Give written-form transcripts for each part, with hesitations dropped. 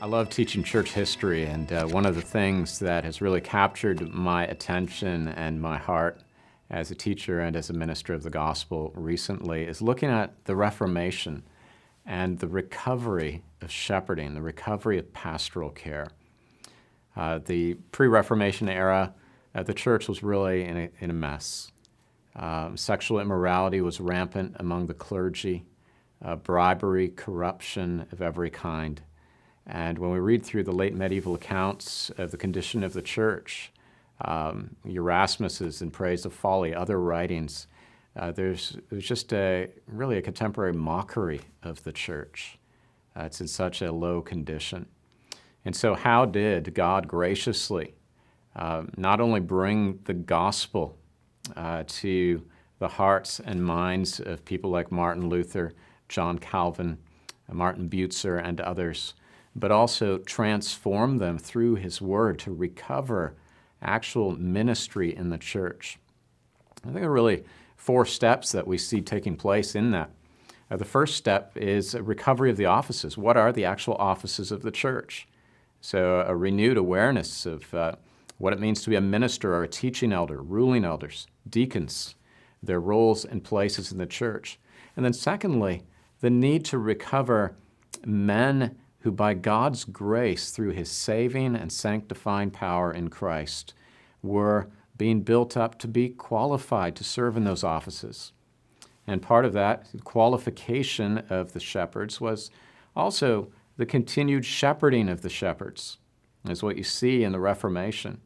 I love teaching church history, and one of the things that has really captured my attention and my heart as a teacher and as a minister of the gospel recently is looking at the Reformation and the recovery of shepherding, the recovery of pastoral care. The pre-Reformation era, the church was really in a mess. Sexual immorality was rampant among the clergy, bribery, corruption of every kind. And when we read through the late medieval accounts of the condition of the church, Erasmus's In Praise of Folly, other writings, there's just really a contemporary mockery of the church. It's in such a low condition. And so how did God graciously not only bring the gospel to the hearts and minds of people like Martin Luther, John Calvin, Martin Bucer, and others, but also transform them through his word to recover actual ministry in the church? I think there are really four steps that we see taking place in that. The first step is a recovery of the offices. What are the actual offices of the church? So a renewed awareness of what it means to be a minister or a teaching elder, ruling elders, deacons, their roles and places in the church. And then secondly, the need to recover men who by God's grace, through his saving and sanctifying power in Christ, were being built up to be qualified to serve in those offices. And part of that qualification of the shepherds was also the continued shepherding of the shepherds, is what you see in the Reformation.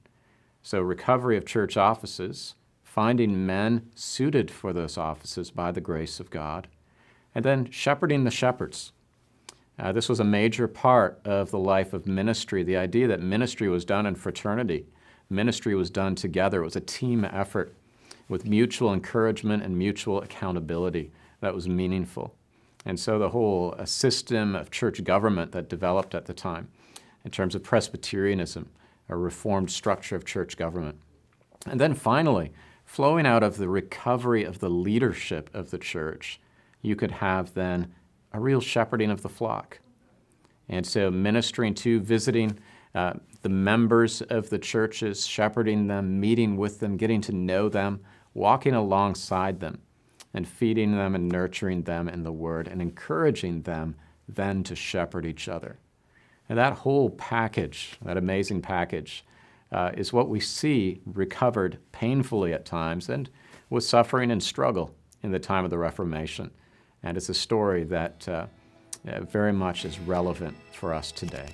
So recovery of church offices, finding men suited for those offices by the grace of God, and then shepherding the shepherds. This was a major part of the life of ministry, the idea that ministry was done in fraternity. Ministry was done together. It was a team effort with mutual encouragement and mutual accountability that was meaningful. And so the whole system of church government that developed at the time in terms of Presbyterianism, a reformed structure of church government. And then finally, flowing out of the recovery of the leadership of the church, you could have then a real shepherding of the flock. And so ministering to, visiting the members of the churches, shepherding them, meeting with them, getting to know them, walking alongside them, and feeding them and nurturing them in the Word, and encouraging them then to shepherd each other. And that whole package, that amazing package, is what we see recovered painfully at times and with suffering and struggle in the time of the Reformation. And it's a story that very much is relevant for us today.